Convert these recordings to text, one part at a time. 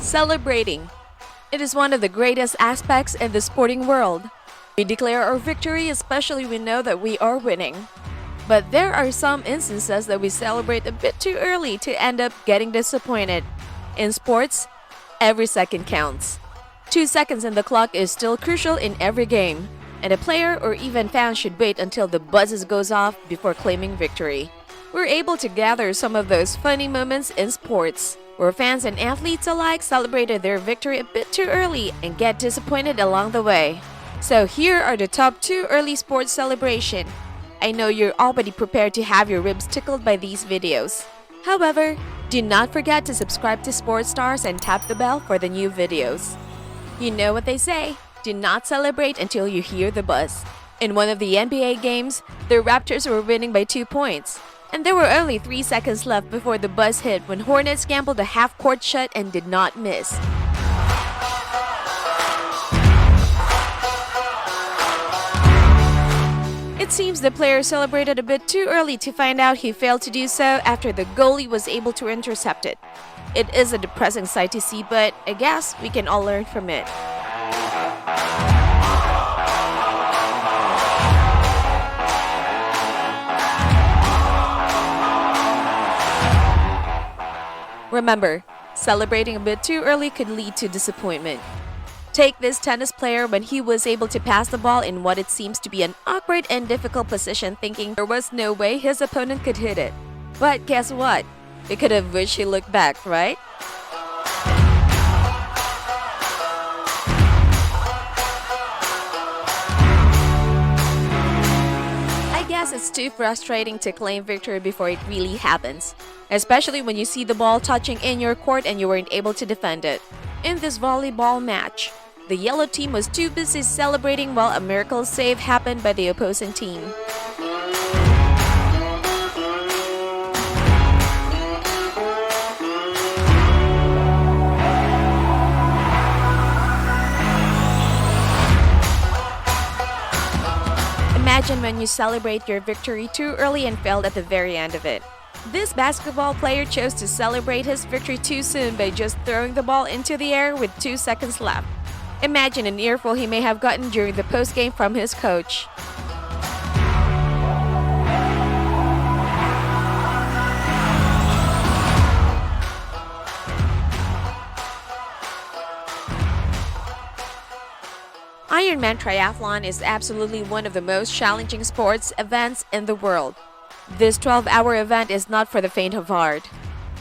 Celebrating. It is one of the greatest aspects in the sporting world. We declare our victory, especially we know that we are winning. But there are some instances that we celebrate a bit too early to end up getting disappointed. In sports, every second counts. 2 seconds in the clock is still crucial in every game, and a player or even fan should wait until the buzzer goes off before claiming victory. We're able to gather some of those funny moments in sports, where fans and athletes alike celebrated their victory a bit too early and get disappointed along the way. So here are the top 2 early sports celebration. I know you're already prepared to have your ribs tickled by these videos. However, do not forget to subscribe to Sports Stars and tap the bell for the new videos. You know what they say, do not celebrate until you hear the buzz. In one of the NBA games, the Raptors were winning by 2 points. And there were only 3 seconds left before the buzz hit when Hornets gambled a half-court shot and did not miss. It seems the player celebrated a bit too early to find out he failed to do so after the goalie was able to intercept it. It is a depressing sight to see, but I guess we can all learn from it. Remember, celebrating a bit too early could lead to disappointment. Take this tennis player when he was able to pass the ball in what it seems to be an awkward and difficult position, thinking there was no way his opponent could hit it. But guess what? He could have wished he looked back, right? I guess it's too frustrating to claim victory before it really happens, especially when you see the ball touching in your court and you weren't able to defend it. In this volleyball match, the yellow team was too busy celebrating while a miracle save happened by the opposing team. Imagine when you celebrate your victory too early and failed at the very end of it. This basketball player chose to celebrate his victory too soon by just throwing the ball into the air with 2 seconds left. Imagine an earful he may have gotten during the postgame from his coach. Ironman Triathlon is absolutely one of the most challenging sports events in the world. This 12-hour event is not for the faint of heart.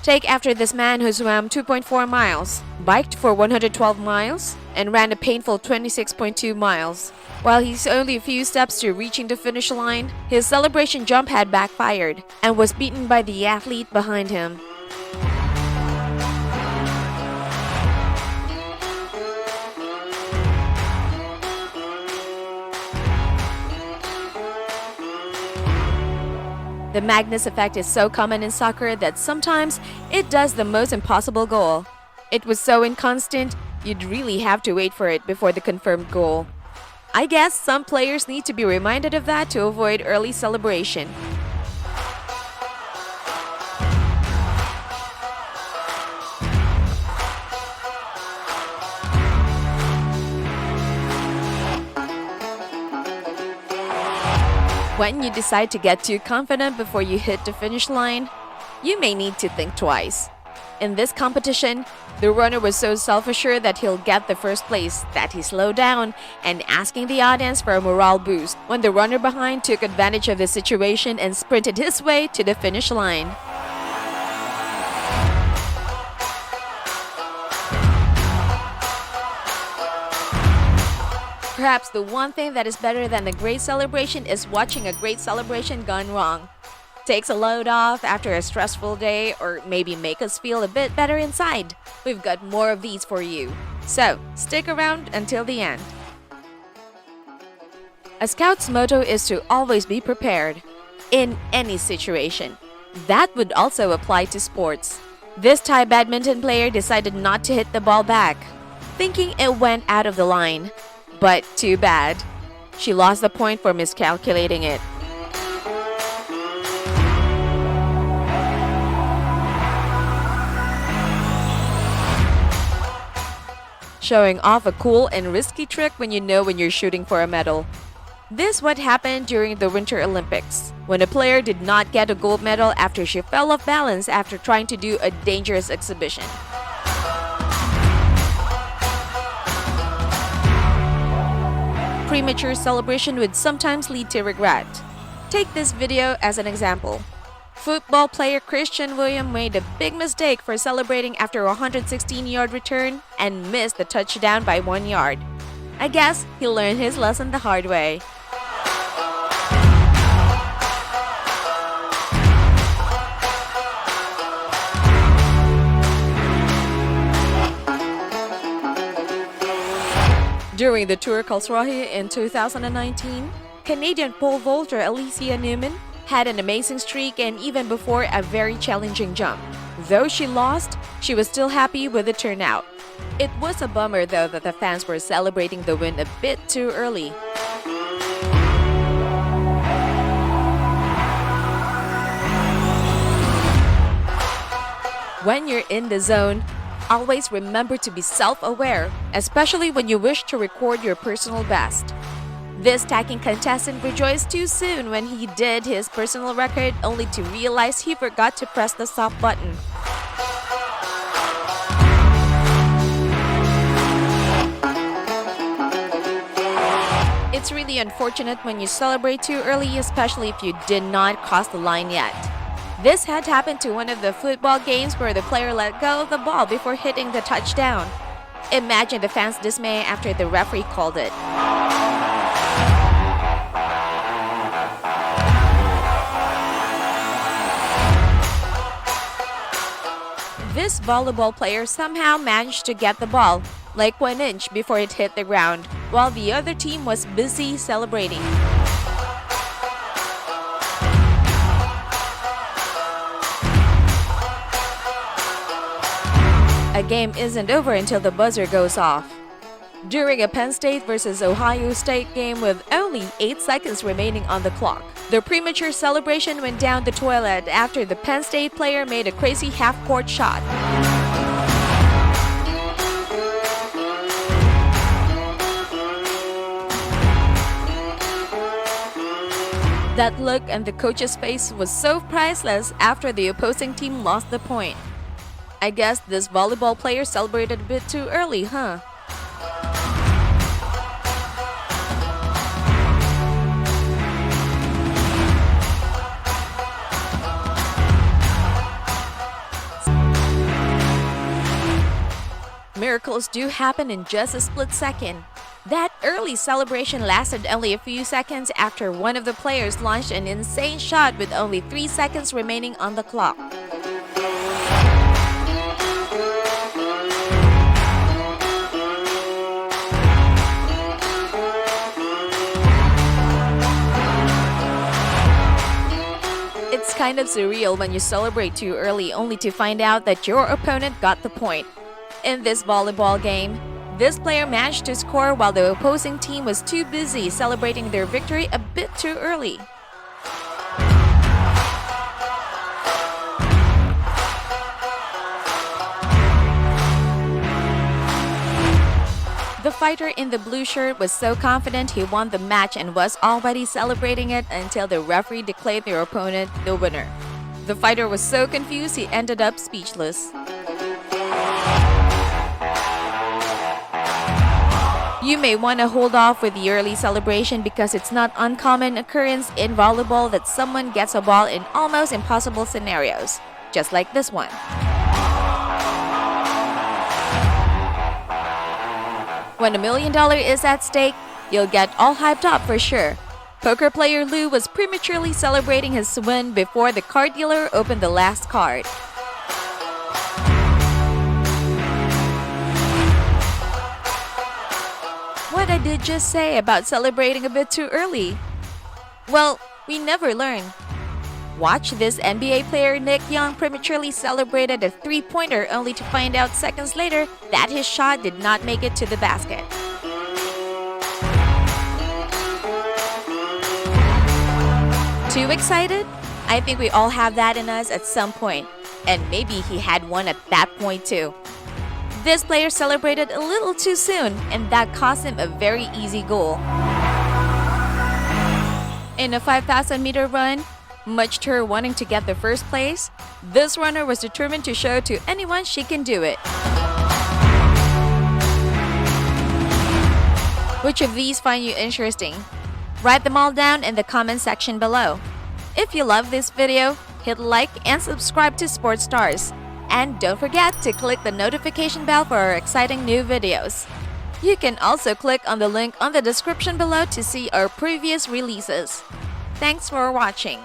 Take after this man who swam 2.4 miles, biked for 112 miles, and ran a painful 26.2 miles. While he's only a few steps to reaching the finish line, his celebration jump had backfired and was beaten by the athlete behind him. The Magnus effect is so common in soccer that sometimes it does the most impossible goal. It was so inconstant, you'd really have to wait for it before the confirmed goal. I guess some players need to be reminded of that to avoid early celebration. When you decide to get too confident before you hit the finish line, you may need to think twice. In this competition, the runner was so self-assured that he'll get the first place that he slowed down and asking the audience for a morale boost when the runner behind took advantage of the situation and sprinted his way to the finish line. Perhaps the one thing that is better than a great celebration is watching a great celebration gone wrong. Takes a load off after a stressful day or maybe make us feel a bit better inside. We've got more of these for you. So, stick around until the end. A scout's motto is to always be prepared in any situation. That would also apply to sports. This Thai badminton player decided not to hit the ball back, thinking it went out of the line. But too bad. She lost the point for miscalculating it. showing off a cool and risky trick when you know when you're shooting for a medal. This what happened during the Winter Olympics, when a player did not get a gold medal after she fell off balance after trying to do a dangerous exhibition. Premature celebration would sometimes lead to regret. Take this video as an example. Football player Christian William made a big mistake for celebrating after a 116-yard return and missed the touchdown by 1 yard. I guess he learned his lesson the hard way. During the Tour Karlsruhe in 2019, Canadian pole vaulter Alicia Newman had an amazing streak and even before a very challenging jump. Though she lost, she was still happy with the turnout. It was a bummer though that the fans were celebrating the win a bit too early. When you're in the zone, always remember to be self-aware, especially when you wish to record your personal best. This tacking contestant rejoiced too soon when he did his personal record only to realize he forgot to press the stop button. It's really unfortunate when you celebrate too early, especially if you did not cross the line yet. This had happened to one of the football games where the player let go of the ball before hitting the touchdown. Imagine the fans' dismay after the referee called it. This volleyball player somehow managed to get the ball, like 1 inch before it hit the ground, while the other team was busy celebrating. A game isn't over until the buzzer goes off. During a Penn State versus Ohio State game with only 8 seconds remaining on the clock, the premature celebration went down the toilet after the Penn State player made a crazy half-court shot. That look on the coach's face was so priceless after the opposing team lost the point. I guess this volleyball player celebrated a bit too early, huh? Miracles do happen in just a split second. That early celebration lasted only a few seconds after one of the players launched an insane shot with only 3 seconds remaining on the clock. It's kind of surreal when you celebrate too early only to find out that your opponent got the point. In this volleyball game, this player managed to score while the opposing team was too busy celebrating their victory a bit too early. The fighter in the blue shirt was so confident he won the match and was already celebrating it until the referee declared their opponent the winner. The fighter was so confused he ended up speechless. You may want to hold off with the early celebration because it's not uncommon occurrence in volleyball that someone gets a ball in almost impossible scenarios, just like this one. When $1 million is at stake, you'll get all hyped up for sure. Poker player Lou was prematurely celebrating his win before the card dealer opened the last card. What I did just say about celebrating a bit too early? Well, we never learn. Watch this NBA player Nick Young prematurely celebrated a three-pointer only to find out seconds later that his shot did not make it to the basket. Too excited? I think we all have that in us at some point, and maybe he had one at that point too. This player celebrated a little too soon, and that cost him a very easy goal. In a 5,000-meter run, much to her wanting to get the first place, this runner was determined to show to anyone she can do it. Which of these find you interesting? Write them all down in the comment section below. If you love this video, hit like and subscribe to Sports Stars. And don't forget to click the notification bell for our exciting new videos. You can also click on the link on the description below to see our previous releases. Thanks for watching.